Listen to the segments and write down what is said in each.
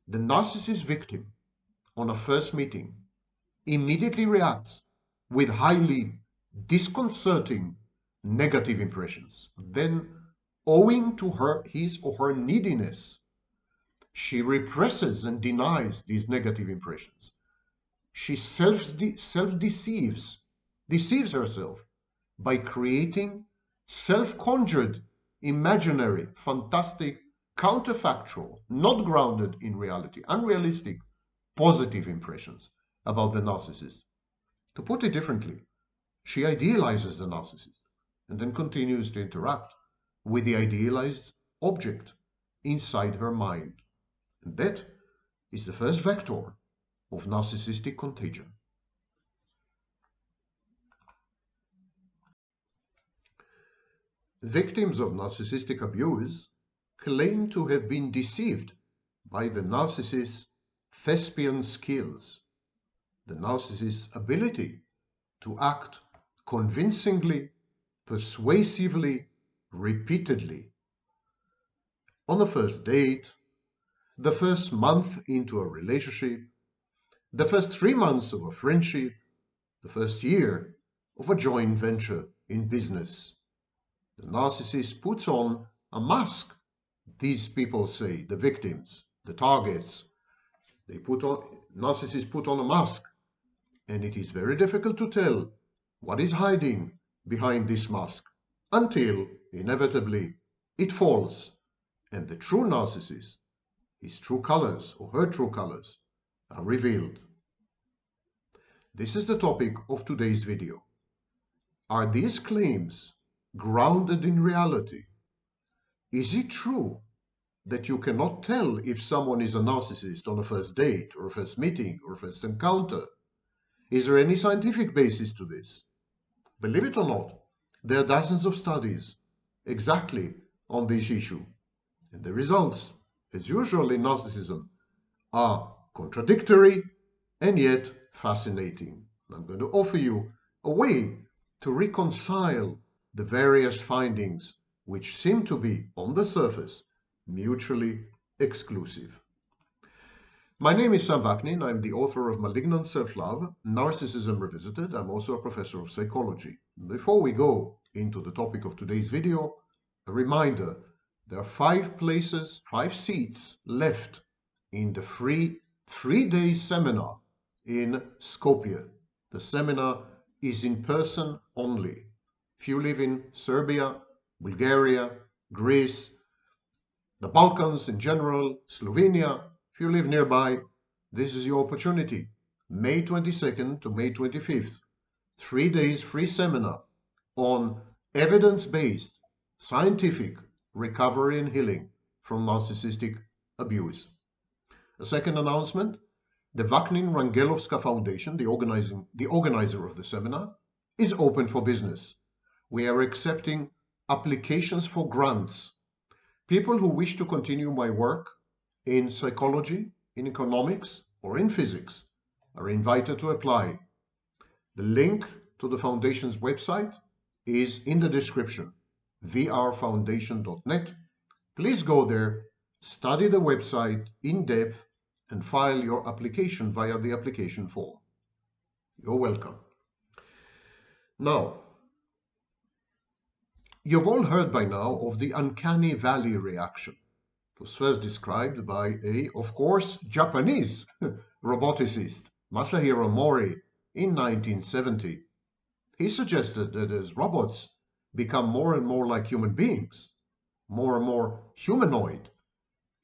The narcissist victim on a first meeting immediately reacts with highly disconcerting negative impressions. Then, owing to his or her neediness, she represses and denies these negative impressions. She self-deceives herself by creating self-conjured, imaginary, fantastic, counterfactual, not grounded in reality, unrealistic, positive impressions about the narcissist. To put it differently, she idealizes the narcissist and then continues to interact with the idealized object inside her mind. And that is the first vector of narcissistic contagion. Victims of narcissistic abuse claim to have been deceived by the narcissist's thespian skills, the narcissist's ability to act convincingly, persuasively, repeatedly. On the first date, the first month into a relationship, the first 3 months of a friendship, the first year of a joint venture in business. The narcissist puts on a mask. These people say, the victims, the targets, narcissists put on a mask, and it is very difficult to tell what is hiding behind this mask until, inevitably, it falls, and the true narcissist, his true colors or her true colors, are revealed. This is the topic of today's video. Are these claims grounded in reality? Is it true that you cannot tell if someone is a narcissist on a first date or a first meeting or a first encounter? Is there any scientific basis to this? Believe it or not, there are dozens of studies exactly on this issue, and the results, as usual in narcissism, are contradictory and yet fascinating. I'm going to offer you a way to reconcile the various findings which seem to be, on the surface, mutually exclusive. My name is Sam Vaknin. I'm the author of Malignant Self-Love, Narcissism Revisited. I'm also a professor of psychology. Before we go into the topic of today's video, a reminder, there are 5 seats left in the free 3-day seminar in Skopje. The seminar is in person only. If you live in Serbia, Bulgaria, Greece, the Balkans in general, Slovenia, if you live nearby, this is your opportunity. May 22nd to May 25th, 3 days free seminar on evidence-based, scientific recovery and healing from narcissistic abuse. A second announcement, the Vaknin-Rangelovska Foundation, the organizer of the seminar, is open for business. We are accepting applications for grants. People who wish to continue my work in psychology, in economics, or in physics are invited to apply. The link to the foundation's website is in the description, vrfoundation.net. Please go there, study the website in depth, and file your application via the application form. You're welcome. Now, you've all heard by now of the uncanny valley reaction. It was first described by a, of course, Japanese roboticist, Masahiro Mori, in 1970. He suggested that as robots become more and more like human beings, more and more humanoid,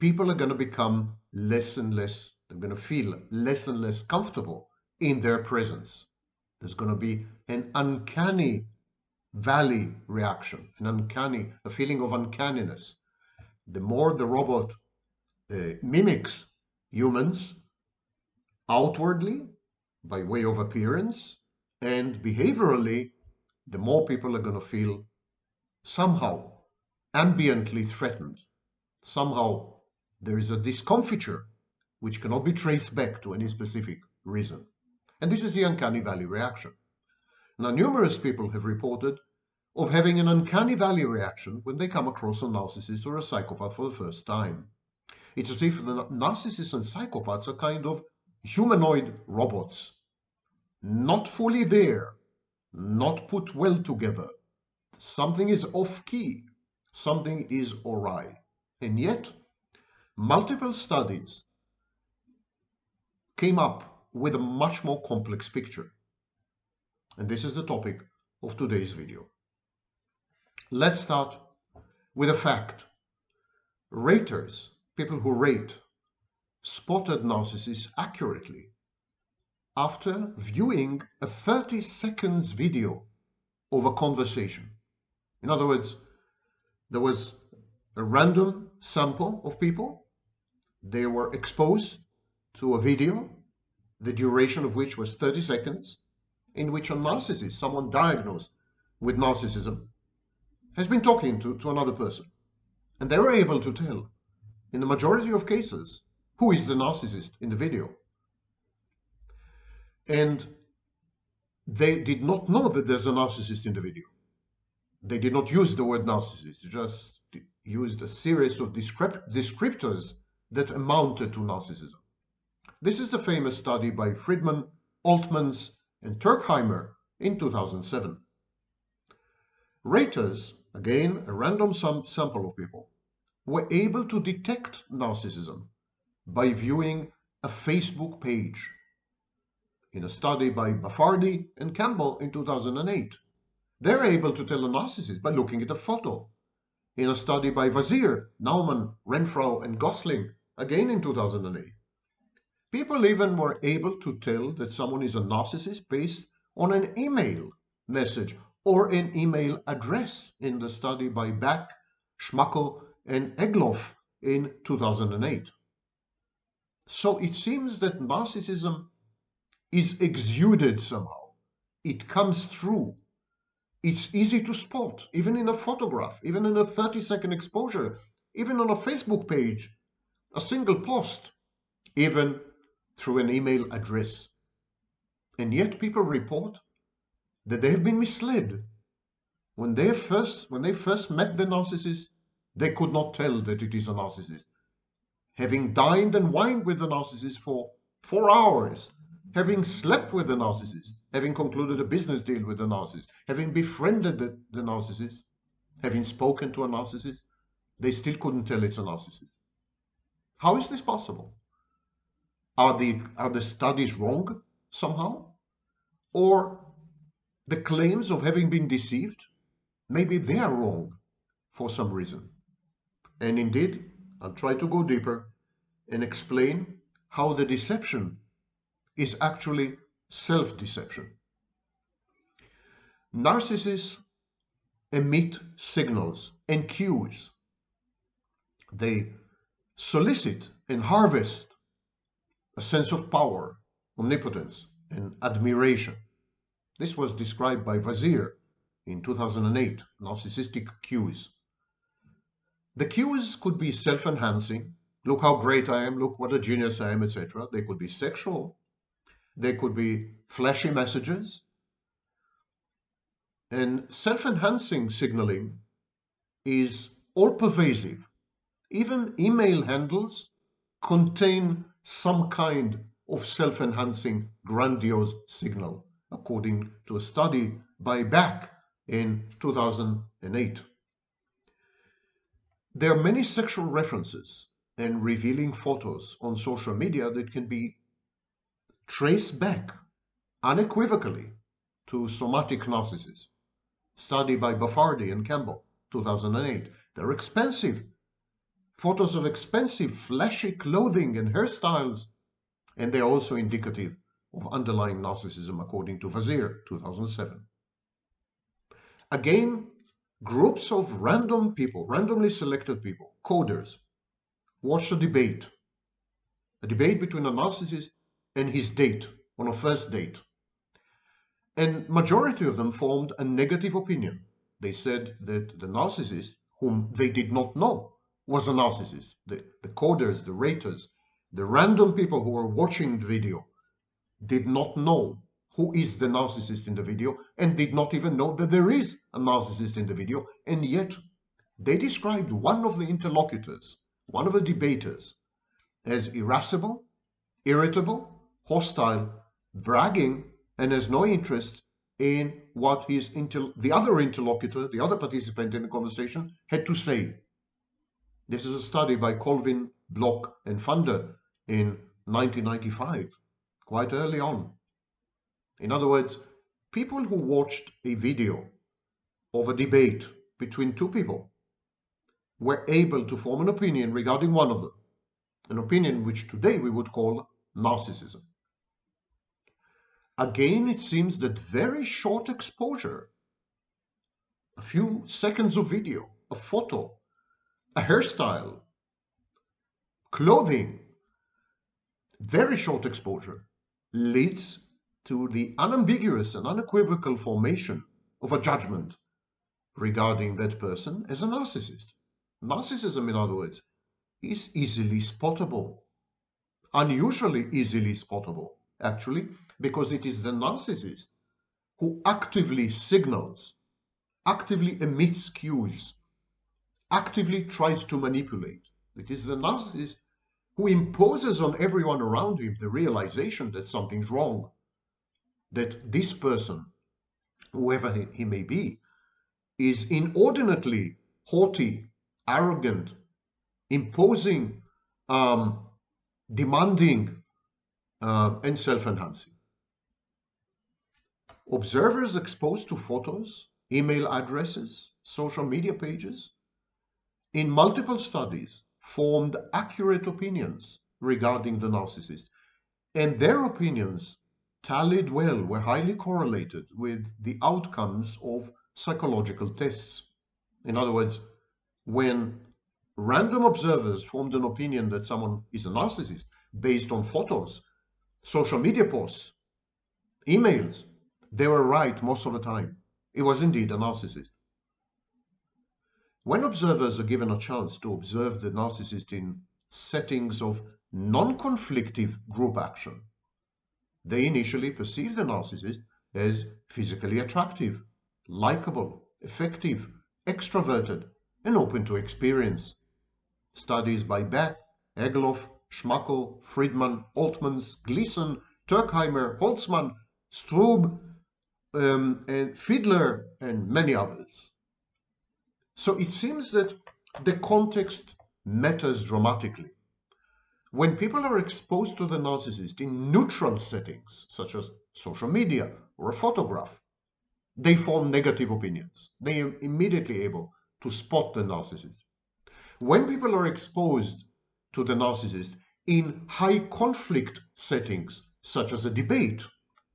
people are going to become less and less, they're going to feel less and less comfortable in their presence. There's going to be an uncanny valley reaction, a feeling of uncanniness. The more the robot mimics humans outwardly, by way of appearance, and behaviorally, the more people are going to feel somehow ambiently threatened. Somehow there is a discomfiture which cannot be traced back to any specific reason. And this is the uncanny valley reaction. Now, numerous people have reported of having an uncanny valley reaction when they come across a narcissist or a psychopath for the first time. It's as if the narcissists and psychopaths are kind of humanoid robots, not fully there, not put well together. Something is off key, something is awry. And yet, multiple studies came up with a much more complex picture. And this is the topic of today's video. Let's start with a fact. Raters, people who rate, spotted narcissists accurately after viewing a 30 seconds video of a conversation. In other words, there was a random sample of people. They were exposed to a video, the duration of which was 30 seconds, in which a narcissist, someone diagnosed with narcissism, has been talking to another person. And they were able to tell, in the majority of cases, who is the narcissist in the video. And they did not know that there's a narcissist in the video. They did not use the word narcissist, just used a series of descriptors that amounted to narcissism. This is the famous study by Friedman, Altmans, and Turkheimer in 2007. Raters, again a random sample of people, were able to detect narcissism by viewing a Facebook page. In a study by Baffardi and Campbell in 2008, they're able to tell a narcissist by looking at a photo. In a study by Vazir, Naumann, Renfro, and Gosling, again in 2008, people even were able to tell that someone is a narcissist based on an email message or an email address in the study by Back, Schmacko, and Egloff in 2008. So it seems that narcissism is exuded somehow. It comes through. It's easy to spot, even in a photograph, even in a 30-second exposure, even on a Facebook page, a single post, even through an email address. And yet people report that they have been misled. When they first met the narcissist, they could not tell that it is a narcissist. Having dined and wined with the narcissist for 4 hours, having slept with the narcissist, having concluded a business deal with the narcissist, having befriended the narcissist, having spoken to a narcissist, they still couldn't tell it's a narcissist. How is this possible? Are the studies wrong somehow? Or the claims of having been deceived, maybe they are wrong for some reason. And indeed, I'll try to go deeper and explain how the deception is actually self-deception. Narcissists emit signals and cues. They solicit and harvest a sense of power, omnipotence, and admiration. This was described by Vazir in 2008, narcissistic cues. The cues could be self-enhancing. Look how great I am, look what a genius I am, etc. They could be sexual. They could be flashy messages. And self-enhancing signaling is all-pervasive. Even email handles contain some kind of self-enhancing grandiose signal, according to a study by Back in 2008. There are many sexual references and revealing photos on social media that can be traced back unequivocally to somatic narcissists. Study by Baffardi and Campbell, 2008. They're expensive. Photos of expensive, flashy clothing and hairstyles. And they're also indicative of underlying narcissism, according to Vazir, 2007. Again, groups of random people, randomly selected people, coders, watched a debate between a narcissist and his date on a first date. And majority of them formed a negative opinion. They said that the narcissist, whom they did not know, was a narcissist. The coders, the raters, the random people who were watching the video did not know who is the narcissist in the video and did not even know that there is a narcissist in the video. And yet they described one of the interlocutors, one of the debaters, as irascible, irritable, hostile, bragging, and has no interest in what the other interlocutor, the other participant in the conversation, had to say. This is a study by Colvin, Block, and Funder in 1995, quite early on. In other words, people who watched a video of a debate between two people were able to form an opinion regarding one of them, an opinion which today we would call narcissism. Again, it seems that very short exposure, a few seconds of video, a photo, a hairstyle, clothing, very short exposure leads to the unambiguous and unequivocal formation of a judgment regarding that person as a narcissist. Narcissism, in other words, is easily spottable, unusually easily spottable, actually, because it is the narcissist who actively signals, actively emits cues, actively tries to manipulate. It is the narcissist who imposes on everyone around him the realization that something's wrong, that this person, whoever he may be, is inordinately haughty, arrogant, imposing, demanding, and self-enhancing. Observers exposed to photos, email addresses, social media pages, in multiple studies formed accurate opinions regarding the narcissist, and their opinions tallied well, were highly correlated with the outcomes of psychological tests. In other words, when random observers formed an opinion that someone is a narcissist based on photos, social media posts, emails, they were right most of the time. It was indeed a narcissist. When observers are given a chance to observe the narcissist in settings of non-conflictive group action, they initially perceive the narcissist as physically attractive, likable, effective, extroverted, and open to experience. Studies by Beck, Egloff, Schmackel, Friedman, Altmans, Gleason, Turkheimer, Holtzman, Strub, and Fiedler, and many others. So it seems that the context matters dramatically. When people are exposed to the narcissist in neutral settings, such as social media or a photograph, they form negative opinions. They are immediately able to spot the narcissist. When people are exposed to the narcissist in high conflict settings, such as a debate,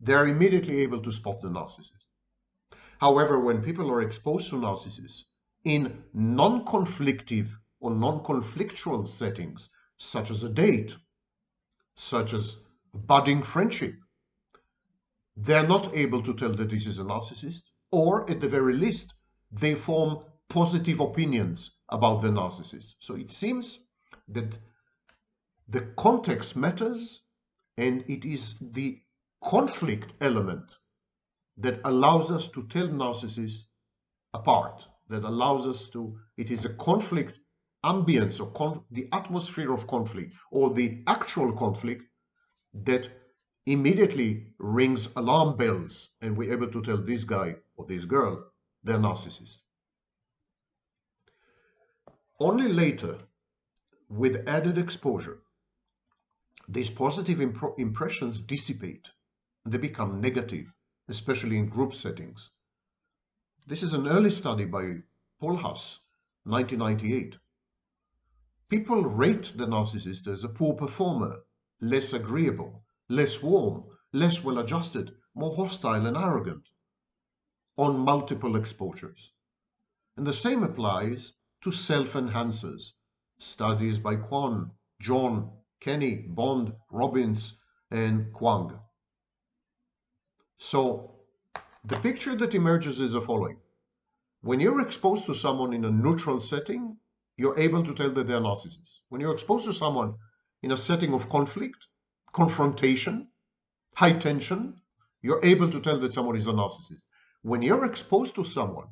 they are immediately able to spot the narcissist. However, when people are exposed to narcissists in non-conflictive or non-conflictual settings, such as a date, such as budding friendship, they're not able to tell that this is a narcissist, or at the very least, they form positive opinions about the narcissist. So it seems that the context matters, and it is the conflict element that allows us to tell narcissists apart, that allows us to, it is a conflict ambience or the atmosphere of conflict or the actual conflict that immediately rings alarm bells, and we're able to tell this guy or this girl they're narcissists. Only later, with added exposure, these positive impressions dissipate. They become negative, especially in group settings. This is an early study by Polhas, 1998. People rate the narcissist as a poor performer, less agreeable, less warm, less well-adjusted, more hostile and arrogant on multiple exposures. And the same applies to self-enhancers. Studies by Kwon, John, Kenny, Bond, Robbins, and Kwang. So the picture that emerges is the following. When you're exposed to someone in a neutral setting, you're able to tell that they're narcissists. When you're exposed to someone in a setting of conflict, confrontation, high tension, you're able to tell that someone is a narcissist. When you're exposed to someone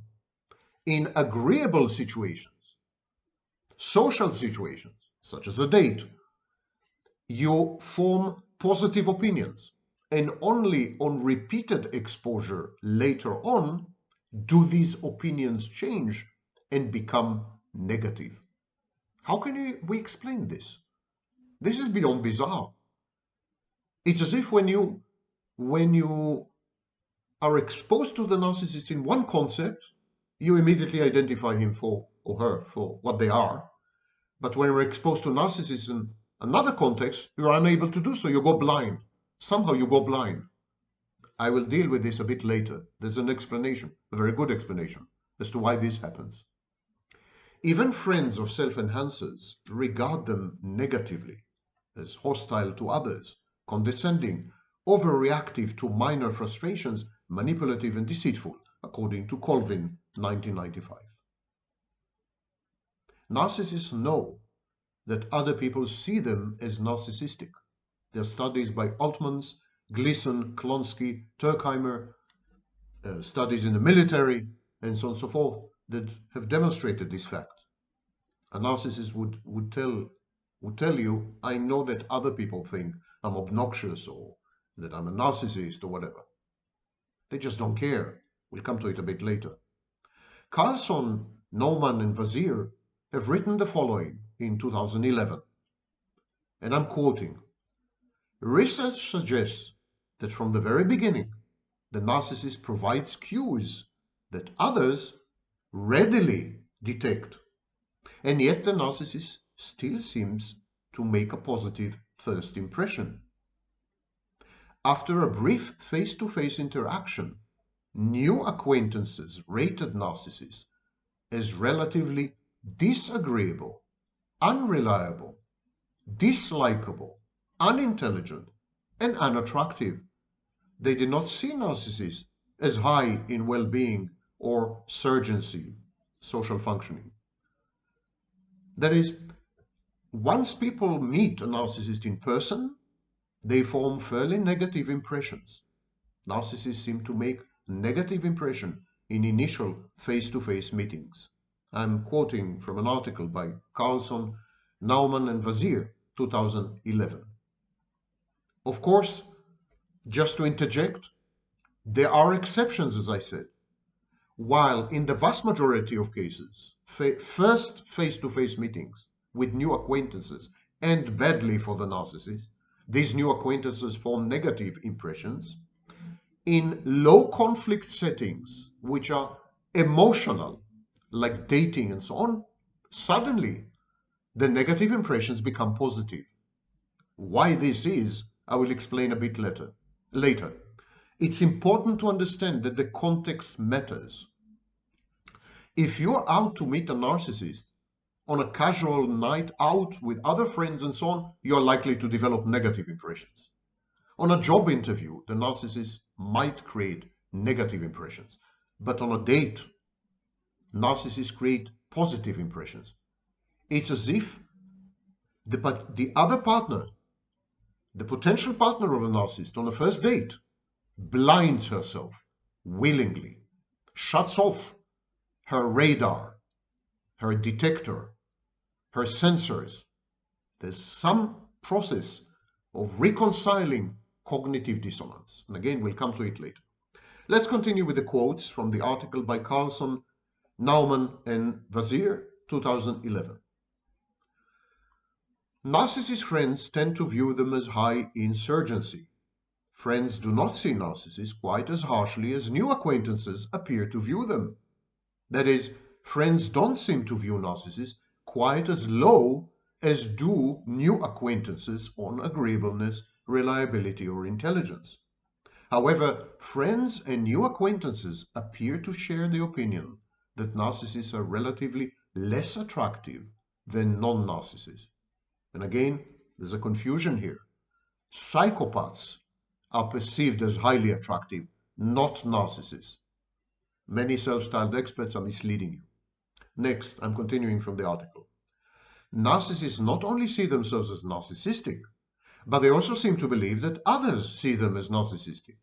in agreeable situations, social situations, such as a date, you form positive opinions, and only on repeated exposure later on do these opinions change and become negative. How can we explain this? This is beyond bizarre. It's as if when you are exposed to the narcissist in one concept, you immediately identify him for or her for what they are. But when you're exposed to narcissists in another context, you're unable to do so. You go blind. Somehow you go blind. I will deal with this a bit later. There's an explanation, a very good explanation, as to why this happens. Even friends of self-enhancers regard them negatively, as hostile to others, condescending, overreactive to minor frustrations, manipulative and deceitful, according to Colvin, 1995. Narcissists know that other people see them as narcissistic. There are studies by Altmans, Gleason, Klonsky, Turkheimer, studies in the military, and so on and so forth, that have demonstrated this fact. A narcissist would tell you, I know that other people think I'm obnoxious or that I'm a narcissist or whatever. They just don't care. We'll come to it a bit later. Carlson, Naumann, and Vazir have written the following in 2011, and I'm quoting, research suggests that from the very beginning, the narcissist provides cues that others readily detect, and yet the narcissist still seems to make a positive first impression. After a brief face-to-face interaction, new acquaintances rated narcissists as relatively disagreeable, unreliable, dislikable, unintelligent, and unattractive. They did not see narcissists as high in well-being or surgency, social functioning. That is, once people meet a narcissist in person, they form fairly negative impressions. Narcissists seem to make negative impression in initial face-to-face meetings. I'm quoting from an article by Carlson, Naumann, and Vazir, 2011. Of course, just to interject, there are exceptions, as I said. While in the vast majority of cases, first face-to-face meetings with new acquaintances end badly for the narcissist, these new acquaintances form negative impressions. In low conflict settings, which are emotional, like dating and so on, suddenly the negative impressions become positive. Why this is, I will explain a bit later. It's important to understand that the context matters. If you're out to meet a narcissist on a casual night out with other friends and so on, you're likely to develop negative impressions. On a job interview, the narcissist might create negative impressions. But on a date, narcissists create positive impressions. It's as if the other partner, the potential partner of a narcissist on a first date, blinds herself willingly, shuts off her radar, her detector, her sensors. There's some process of reconciling cognitive dissonance. And again, we'll come to it later. Let's continue with the quotes from the article by Carlson, Naumann, and Vazir, 2011. Narcissist friends tend to view them as high insurgency. Friends do not see narcissists quite as harshly as new acquaintances appear to view them. That is, friends don't seem to view narcissists quite as low as do new acquaintances on agreeableness, reliability, or intelligence. However, friends and new acquaintances appear to share the opinion that narcissists are relatively less attractive than non-narcissists. And again, there's a confusion here. Psychopaths are perceived as highly attractive, not narcissists. Many self-styled experts are misleading you. Next, I'm continuing from the article. Narcissists not only see themselves as narcissistic, but they also seem to believe that others see them as narcissistic.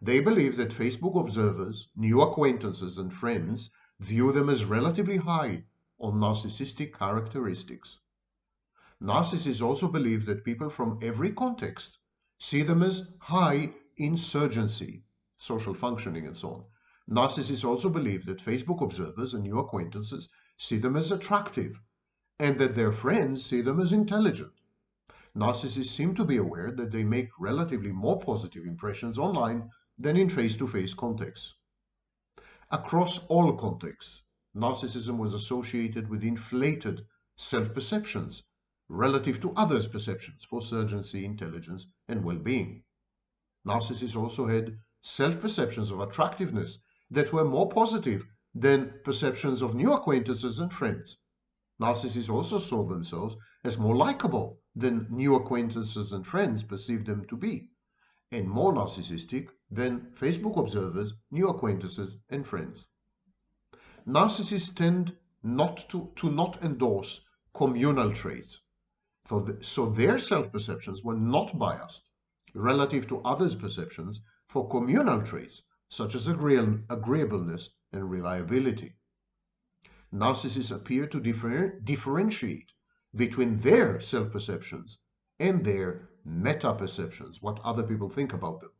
They believe that Facebook observers, new acquaintances, and friends view them as relatively high on narcissistic characteristics. Narcissists also believe that people from every context see them as high insurgency, social functioning, and so on. Narcissists also believe that Facebook observers and new acquaintances see them as attractive and that their friends see them as intelligent. Narcissists seem to be aware that they make relatively more positive impressions online than in face-to-face contexts. Across all contexts, narcissism was associated with inflated self-perceptions relative to others' perceptions for urgency, intelligence, and well-being. Narcissists also had self-perceptions of attractiveness that were more positive than perceptions of new acquaintances and friends. Narcissists also saw themselves as more likable than new acquaintances and friends perceived them to be, and more narcissistic than Facebook observers, new acquaintances, and friends. Narcissists tend to not endorse communal traits, so their self-perceptions were not biased relative to others' perceptions for communal traits such as agreeableness and reliability. Narcissists appear to differentiate between their self-perceptions and their meta-perceptions, what other people think about them.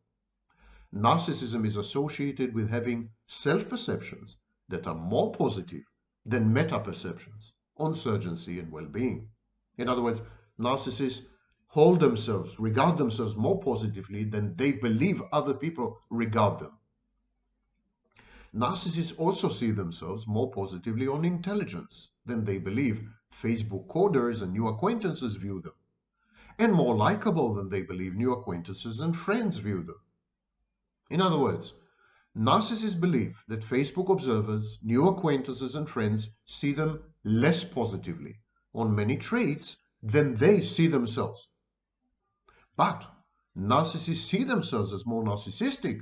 Narcissism is associated with having self-perceptions that are more positive than meta-perceptions on urgency and well-being. In other words, narcissists regard themselves more positively than they believe other people regard them. Narcissists also see themselves more positively on intelligence than they believe Facebook coders and new acquaintances view them, and more likable than they believe new acquaintances and friends view them. In other words, narcissists believe that Facebook observers, new acquaintances, and friends see them less positively on many traits than they see themselves. But narcissists see themselves as more narcissistic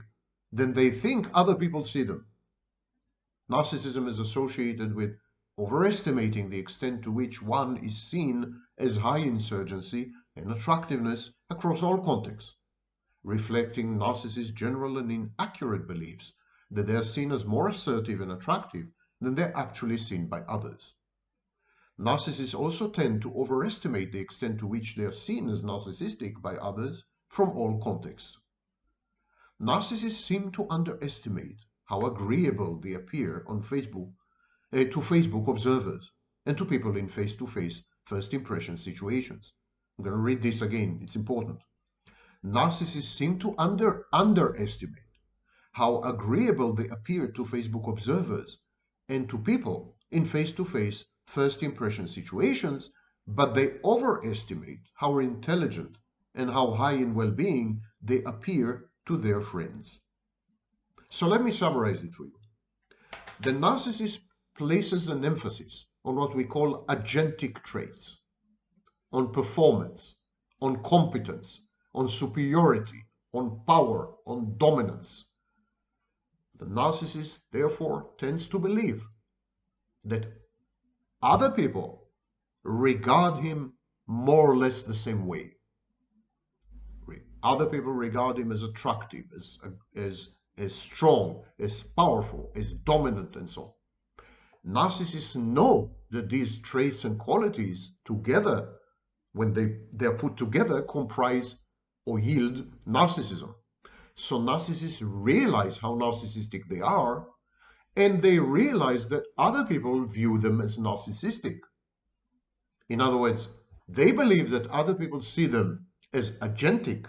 than they think other people see them. Narcissism is associated with overestimating the extent to which one is seen as high insurgency and attractiveness across all contexts, reflecting narcissists' general and inaccurate beliefs that they are seen as more assertive and attractive than they're actually seen by others. Narcissists also tend to overestimate the extent to which they are seen as narcissistic by others from all contexts. Narcissists seem to underestimate how agreeable they appear on Facebook to Facebook observers and to people in face-to-face first impression situations. I'm going to read this again, it's important. Narcissists seem to underestimate how agreeable they appear to Facebook observers and to people in face-to-face first impression situations, but they overestimate how intelligent and how high in well-being they appear to their friends. So let me summarize it for you. The narcissist places an emphasis on what we call agentic traits, on performance, on competence, on superiority, on power, on dominance. The narcissist, therefore, tends to believe that other people regard him more or less the same way. Other people regard him as attractive, as strong, as powerful, as dominant, and so on. Narcissists know that these traits and qualities together, when they're put together, comprise or yield narcissism. So narcissists realize how narcissistic they are, and they realize that other people view them as narcissistic. In other words, they believe that other people see them as agentic,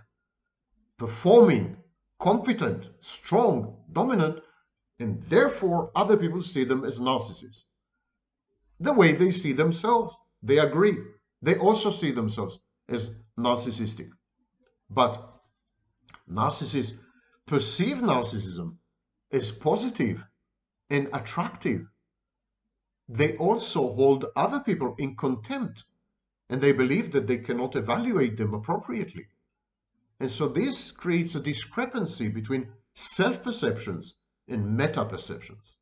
performing, competent, strong, dominant, and therefore other people see them as narcissists. The way they see themselves, they agree. They also see themselves as narcissistic. But narcissists perceive narcissism as positive and attractive. They also hold other people in contempt, and they believe that they cannot evaluate them appropriately. And so this creates a discrepancy between self-perceptions and meta-perceptions.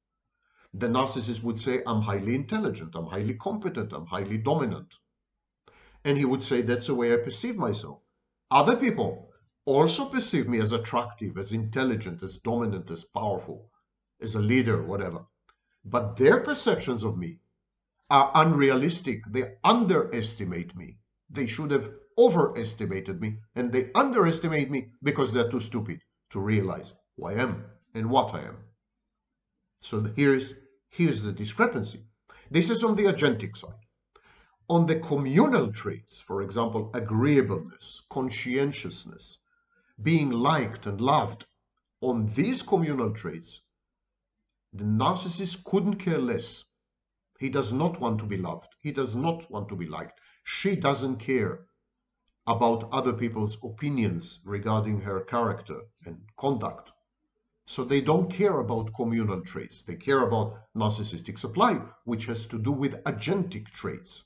The narcissist would say, I'm highly intelligent, I'm highly competent, I'm highly dominant. And he would say, that's the way I perceive myself. Other people also perceive me as attractive, as intelligent, as dominant, as powerful, as a leader, whatever. But their perceptions of me are unrealistic. They underestimate me. They should have overestimated me, and they underestimate me because they're too stupid to realize who I am and what I am. So here's the discrepancy. This is on the agentic side. On the communal traits, for example, agreeableness, conscientiousness, being liked and loved, on these communal traits, the narcissist couldn't care less. He does not want to be loved. He does not want to be liked. She doesn't care about other people's opinions regarding her character and conduct. So they don't care about communal traits. They care about narcissistic supply, which has to do with agentic traits.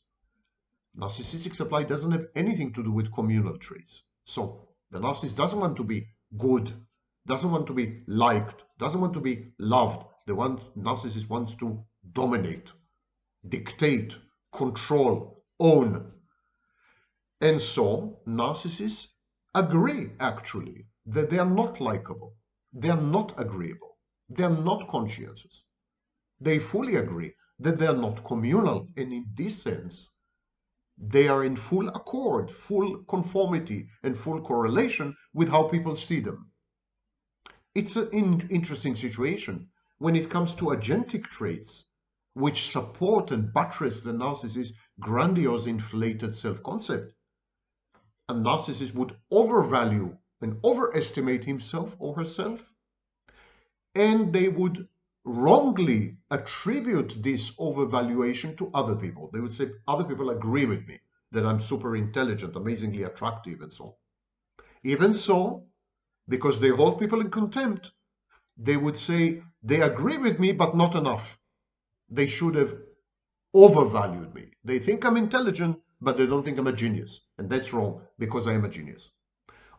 Narcissistic supply doesn't have anything to do with communal traits. So the narcissist doesn't want to be good, doesn't want to be liked, doesn't want to be loved. The narcissist wants to dominate, dictate, control, own. And so narcissists agree, actually, that they are not likable, they are not agreeable, they are not conscientious. They fully agree that they are not communal, and in this sense, they are in full accord, full conformity, and full correlation with how people see them. It's an interesting situation when it comes to agentic traits, which support and buttress the narcissist's grandiose, inflated self-concept. A narcissist would overvalue and overestimate himself or herself, and they would wrongly attribute this overvaluation to other people. They would say, other people agree with me, that I'm super intelligent, amazingly attractive, and so on. Even so, because they hold people in contempt, they would say, they agree with me, but not enough. They should have overvalued me. They think I'm intelligent, but they don't think I'm a genius. And that's wrong, because I am a genius.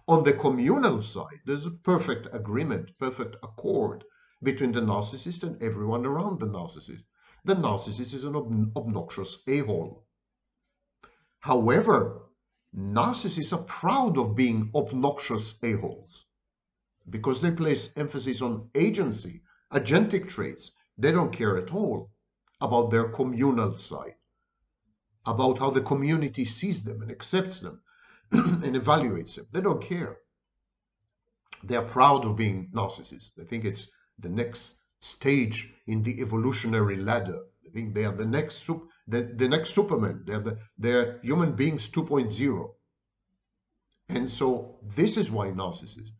On the communal side, there's a perfect agreement, perfect accord between the narcissist and everyone around the narcissist. The narcissist is an obnoxious a-hole. However, narcissists are proud of being obnoxious a-holes because they place emphasis on agency, agentic traits. They don't care at all about their communal side, about how the community sees them and accepts them and evaluates them. They don't care. They are proud of being narcissists. They think it's the next stage in the evolutionary ladder. They think they are the next Superman. They're human beings 2.0. And so this is why narcissists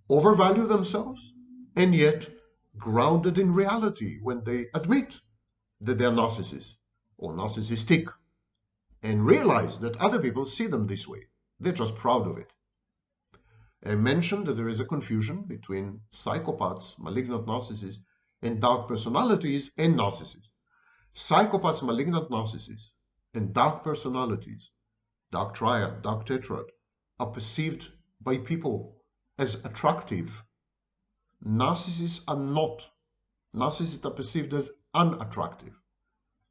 overvalue themselves, and yet grounded in reality when they admit that they're narcissists or narcissistic and realize that other people see them this way. They're just proud of it. I mentioned that there is a confusion between psychopaths, malignant narcissists, and dark personalities and narcissists. Psychopaths, malignant narcissists, and dark personalities, dark triad, dark tetrad, are perceived by people as attractive. Narcissists are not. Narcissists are perceived as unattractive.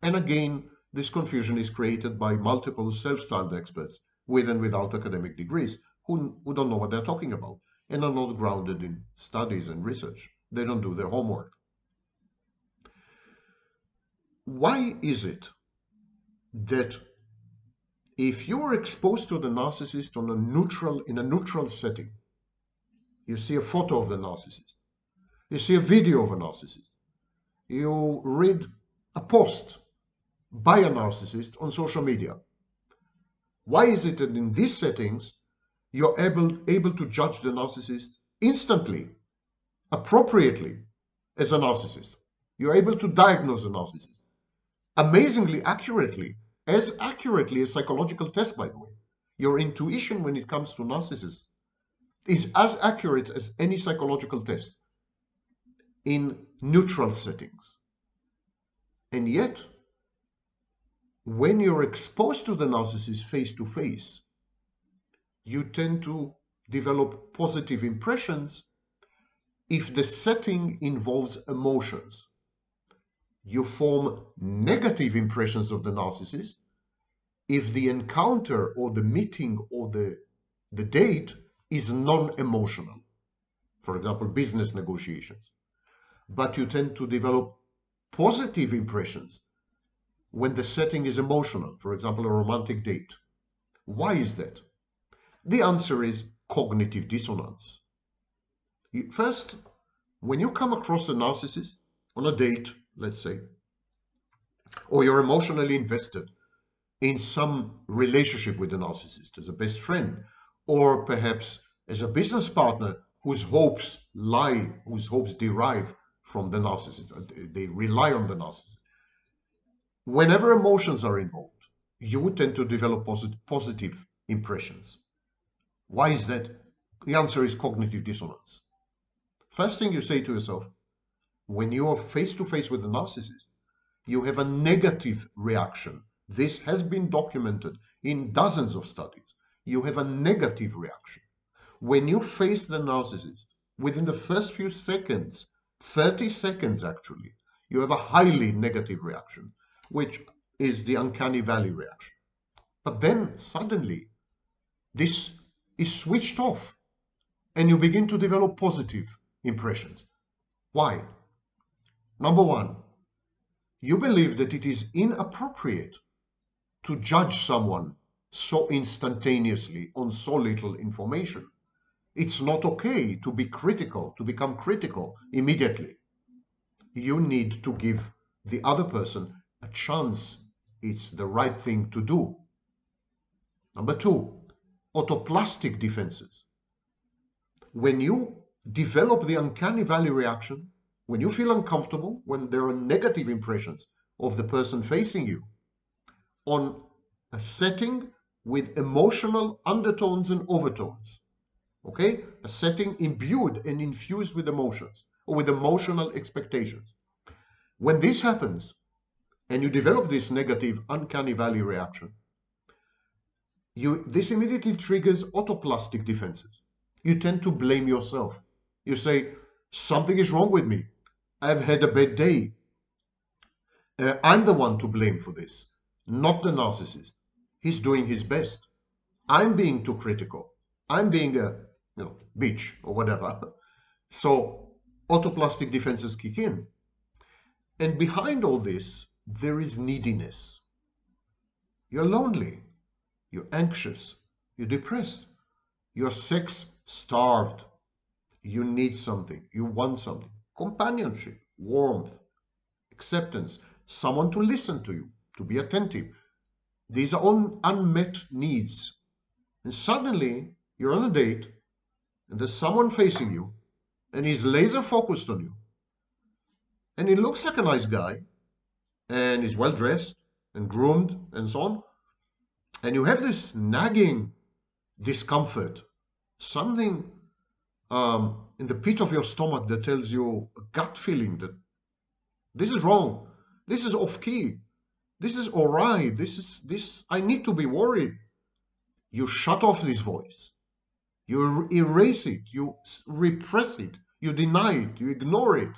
And again, this confusion is created by multiple self-styled experts with and without academic degrees who don't know what they're talking about and are not grounded in studies and research. They don't do their homework. Why is it that if you're exposed to the narcissist in a neutral setting, you see a photo of the narcissist, you see a video of a narcissist, you read a post by a narcissist on social media, why is it that in these settings you're able to judge the narcissist instantly, appropriately, as a narcissist? You're able to diagnose a narcissist amazingly accurately as psychological tests, by the way. Your intuition when it comes to narcissists is as accurate as any psychological test in neutral settings. And yet, when you're exposed to the narcissist face to face, you tend to develop positive impressions if the setting involves emotions. You form negative impressions of the narcissist if the encounter or the meeting or the date is non-emotional. For example, business negotiations. But you tend to develop positive impressions when the setting is emotional, for example, a romantic date. Why is that? The answer is cognitive dissonance. First, when you come across a narcissist on a date, let's say, or you're emotionally invested in some relationship with the narcissist as a best friend, or perhaps as a business partner whose hopes derive from the narcissist, they rely on the narcissist. Whenever emotions are involved, you would tend to develop positive impressions. Why is that? The answer is cognitive dissonance. First thing you say to yourself, when you are face to face with a narcissist, you have a negative reaction. This has been documented in dozens of studies. You have a negative reaction. When you face the narcissist, within the first few seconds, 30 seconds actually, you have a highly negative reaction, which is the uncanny valley reaction. But then suddenly, this is switched off and you begin to develop positive impressions. Why? Number one, you believe that it is inappropriate to judge someone so instantaneously on so little information. It's not okay to be critical, to become critical immediately. You need to give the other person a chance. It's the right thing to do. Number two, autoplastic defenses. When you develop the uncanny valley reaction, when you feel uncomfortable, when there are negative impressions of the person facing you, on a setting with emotional undertones and overtones, okay? A setting imbued and infused with emotions or with emotional expectations. When this happens and you develop this negative uncanny valley reaction, this immediately triggers autoplastic defenses. You tend to blame yourself. You say, something is wrong with me. I've had a bad day. I'm the one to blame for this, not the narcissist. He's doing his best. I'm being too critical. I'm being a bitch or whatever. So autoplastic defenses kick in. And behind all this, there is neediness. You're lonely. You're anxious. You're depressed. You're sex starved. You need something. You want something. Companionship, warmth, acceptance, someone to listen to you, to be attentive. These are unmet needs. And suddenly you're on a date and there's someone facing you and he's laser focused on you. And he looks like a nice guy and he's well dressed and groomed and so on. And you have this nagging discomfort, something in the pit of your stomach that tells you a gut feeling that this is wrong, this is off key, this is all right, I need to be worried. You shut off this voice, you erase it, you repress it, you deny it, you ignore it.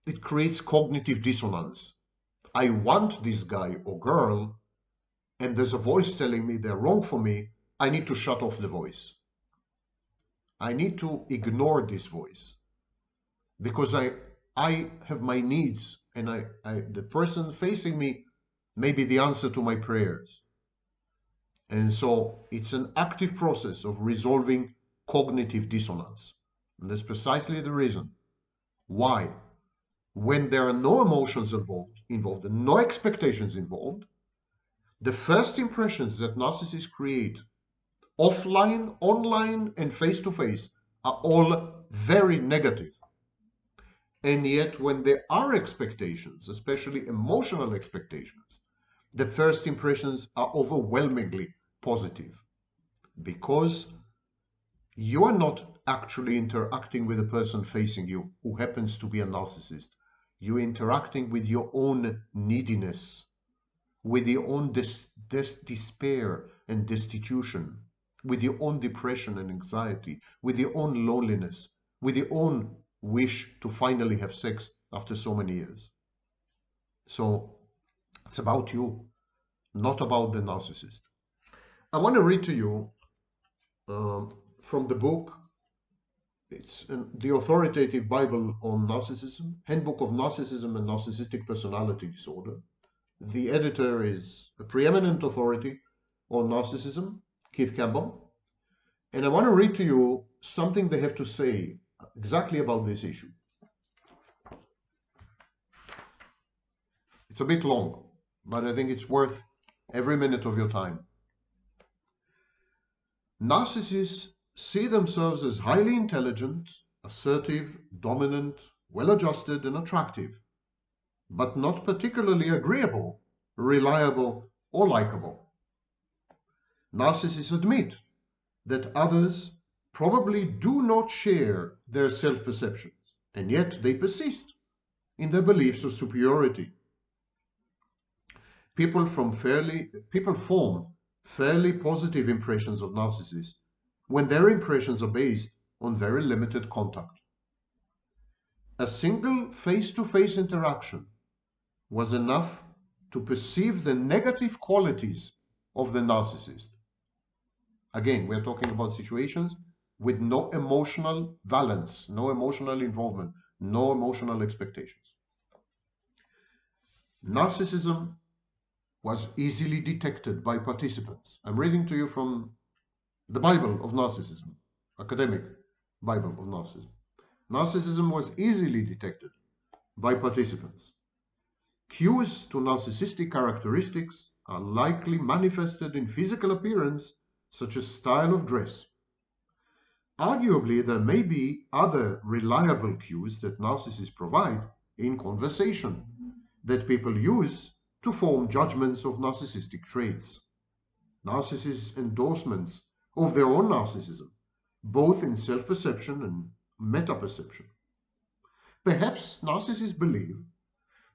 It creates cognitive dissonance. I want this guy or girl, and there's a voice telling me they're wrong for me. I need to shut off the voice. I need to ignore this voice because I have my needs, and the person facing me may be the answer to my prayers. And so it's an active process of resolving cognitive dissonance. And that's precisely the reason why, when there are no emotions involved and no expectations involved, the first impressions that narcissists create offline, online, and face-to-face are all very negative. And yet, when there are expectations, especially emotional expectations, the first impressions are overwhelmingly positive because you are not actually interacting with the person facing you who happens to be a narcissist. You're interacting with your own neediness, with your own despair and destitution, with your own depression and anxiety, with your own loneliness, with your own wish to finally have sex after so many years. So it's about you, not about the narcissist. I want to read to you from the book. It's the authoritative Bible on narcissism, Handbook of Narcissism and Narcissistic Personality Disorder. The editor is a preeminent authority on narcissism, Keith Campbell, and I want to read to you something they have to say exactly about this issue. It's a bit long, but I think it's worth every minute of your time. Narcissists see themselves as highly intelligent, assertive, dominant, well-adjusted, and attractive, but not particularly agreeable, reliable, or likable. Narcissists admit that others probably do not share their self-perceptions, and yet they persist in their beliefs of superiority. People form fairly positive impressions of narcissists when their impressions are based on very limited contact. A single face-to-face interaction was enough to perceive the negative qualities of the narcissist. Again, we're talking about situations with no emotional valence, no emotional involvement, no emotional expectations. Narcissism was easily detected by participants. I'm reading to you from the Bible of Narcissism, academic Bible of Narcissism. Narcissism was easily detected by participants. Cues to narcissistic characteristics are likely manifested in physical appearance, such as style of dress. Arguably, there may be other reliable cues that narcissists provide in conversation that people use to form judgments of narcissistic traits. Narcissists' endorsements of their own narcissism, both in self-perception and meta-perception. Perhaps narcissists believe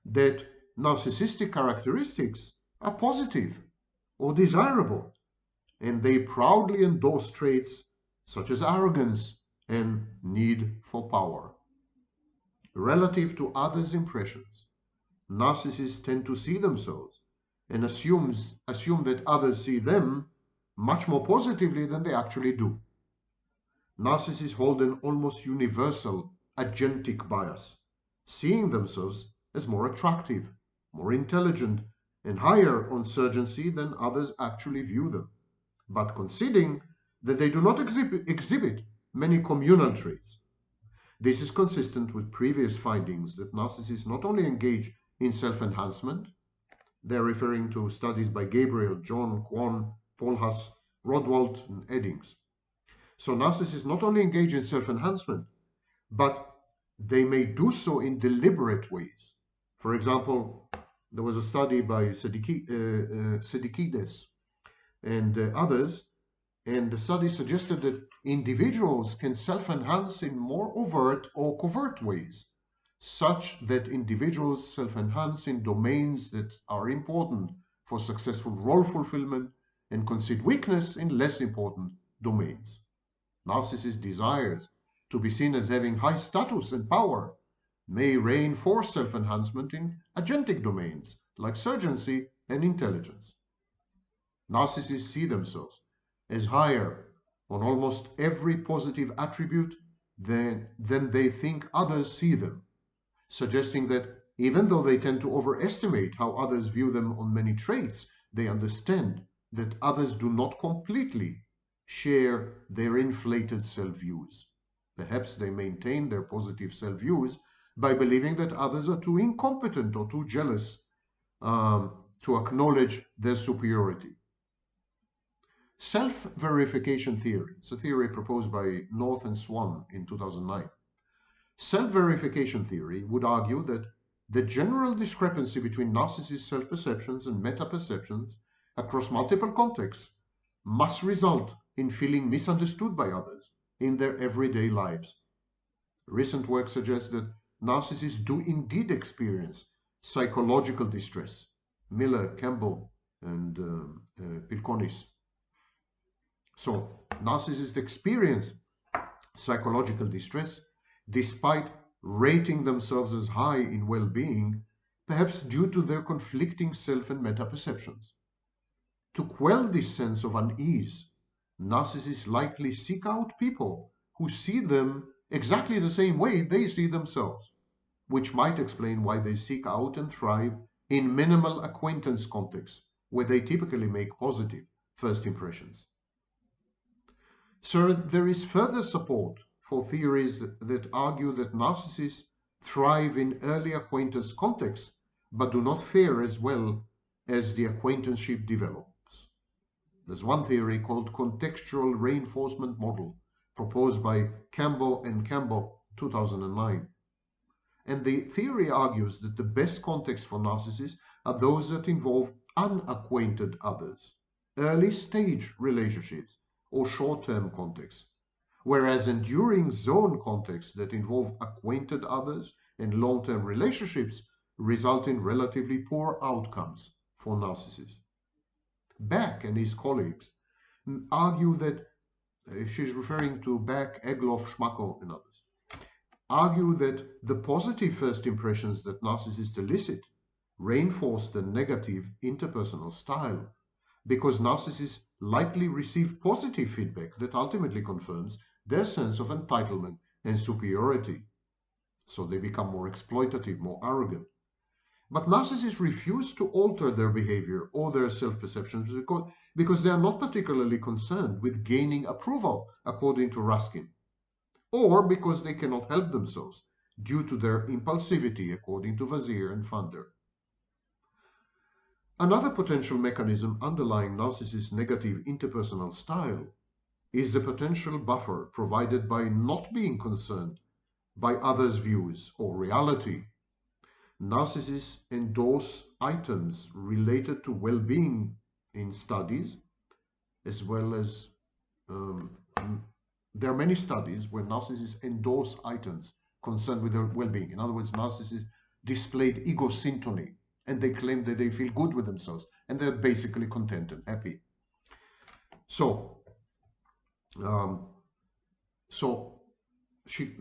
that narcissistic characteristics are positive or desirable, and they proudly endorse traits such as arrogance and need for power. Relative to others' impressions, narcissists tend to see themselves and assume that others see them much more positively than they actually do. Narcissists hold an almost universal agentic bias, seeing themselves as more attractive, more intelligent, and higher on surgency than others actually view them, but conceding that they do not exhibit many communal traits. This is consistent with previous findings that narcissists not only engage in self-enhancement, they're referring to studies by Gabriel, John, Kwon, Paul Huss, Rodwald, and Eddings. So narcissists not only engage in self-enhancement, but they may do so in deliberate ways. For example, there was a study by Sedikides and others, and the study suggested that individuals can self-enhance in more overt or covert ways, such that individuals self-enhance in domains that are important for successful role fulfillment and concede weakness in less important domains. Narcissist desires to be seen as having high status and power may reinforce self-enhancement in agentic domains like surgency and intelligence. Narcissists see themselves as higher on almost every positive attribute than they think others see them, suggesting that even though they tend to overestimate how others view them on many traits, they understand that others do not completely share their inflated self-views. Perhaps they maintain their positive self-views by believing that others are too incompetent or too jealous to acknowledge their superiority. Self-verification theory. It's a theory proposed by North and Swan in 2009. Self-verification theory would argue that the general discrepancy between narcissist self-perceptions and meta-perceptions across multiple contexts must result in feeling misunderstood by others in their everyday lives. Recent work suggests that narcissists do indeed experience psychological distress. Miller, Campbell, and Pilconis. So, narcissists experience psychological distress despite rating themselves as high in well-being, perhaps due to their conflicting self and meta-perceptions. To quell this sense of unease, narcissists likely seek out people who see them exactly the same way they see themselves, which might explain why they seek out and thrive in minimal acquaintance contexts, where they typically make positive first impressions. So there is further support for theories that argue that narcissists thrive in early acquaintance contexts, but do not fare as well as the acquaintanceship develops. There's one theory called Contextual Reinforcement Model, proposed by Campbell and Campbell, 2009. And the theory argues that the best contexts for narcissists are those that involve unacquainted others, early stage relationships, or short-term contexts, whereas enduring zone contexts that involve acquainted others and long-term relationships result in relatively poor outcomes for narcissists. Beck and his colleagues argue that, she's referring to Beck, Egloff, Schmacko, and others, argue that the positive first impressions that narcissists elicit reinforce the negative interpersonal style, because narcissists likely receive positive feedback that ultimately confirms their sense of entitlement and superiority. So they become more exploitative, more arrogant. But narcissists refuse to alter their behavior or their self-perceptions because they are not particularly concerned with gaining approval, according to Ruskin, or because they cannot help themselves due to their impulsivity, according to Vazir and Funder. Another potential mechanism underlying narcissists' negative interpersonal style is the potential buffer provided by not being concerned by others' views or reality. Narcissists endorse items related to well-being in studies, as well as there are many studies where narcissists endorse items concerned with their well-being. In other words, narcissists displayed ego syntony, and they claim that they feel good with themselves, and they're basically content and happy. So,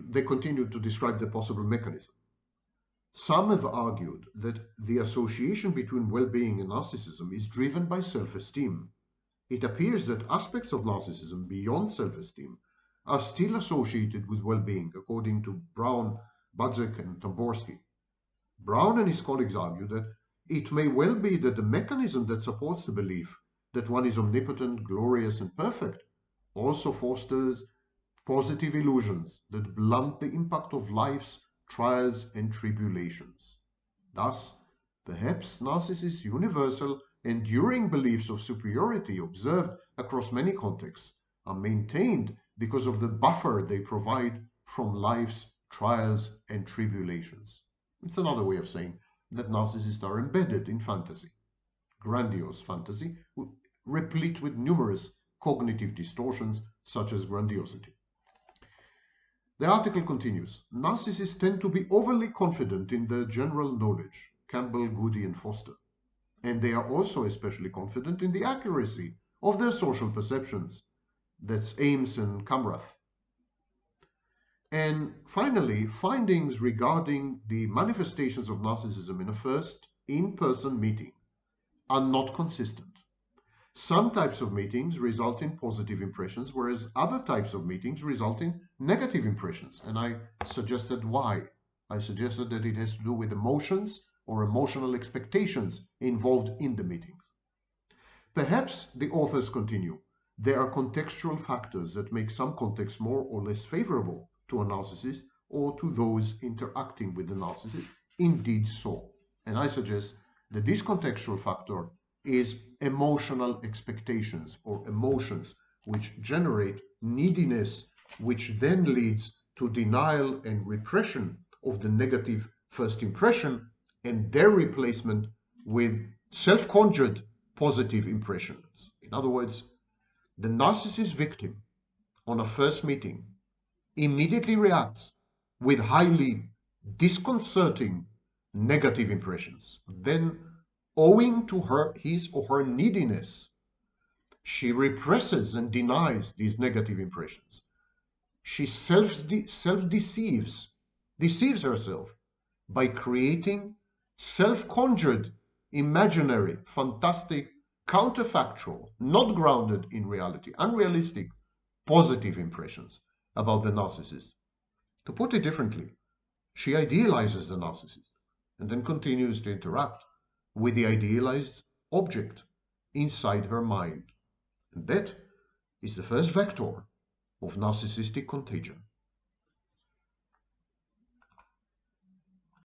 they continue to describe the possible mechanism. Some have argued that the association between well-being and narcissism is driven by self-esteem. It appears that aspects of narcissism beyond self-esteem are still associated with well-being, according to Brown, Budzek, and Tamborsky. Brown and his colleagues argue that it may well be that the mechanism that supports the belief that one is omnipotent, glorious, and perfect also fosters positive illusions that blunt the impact of life's trials and tribulations. Thus, perhaps narcissists' universal, enduring beliefs of superiority observed across many contexts are maintained because of the buffer they provide from life's trials and tribulations. It's another way of saying that narcissists are embedded in fantasy, grandiose fantasy, replete with numerous cognitive distortions such as grandiosity. The article continues, narcissists tend to be overly confident in their general knowledge, Campbell, Goody, and Foster, and they are also especially confident in the accuracy of their social perceptions. That's Ames and Kamrath. And finally, findings regarding the manifestations of narcissism in a first in-person meeting are not consistent. Some types of meetings result in positive impressions, whereas other types of meetings result in negative impressions. And I suggested why. I suggested that it has to do with emotions or emotional expectations involved in the meetings. Perhaps, the authors continue, there are contextual factors that make some contexts more or less favorable to a narcissist or to those interacting with the narcissist. Indeed so. And I suggest that this contextual factor is emotional expectations or emotions which generate neediness, which then leads to denial and repression of the negative first impression and their replacement with self-conjured positive impressions. In other words, the narcissist victim on a first meeting immediately reacts with highly disconcerting negative impressions. Then, owing to his or her neediness, she represses and denies these negative impressions. She self-deceives herself by creating self-conjured, imaginary, fantastic, counterfactual, not grounded in reality, unrealistic, positive impressions about the narcissist. To put it differently, she idealizes the narcissist and then continues to interact with the idealized object inside her mind. And that is the first vector of narcissistic contagion.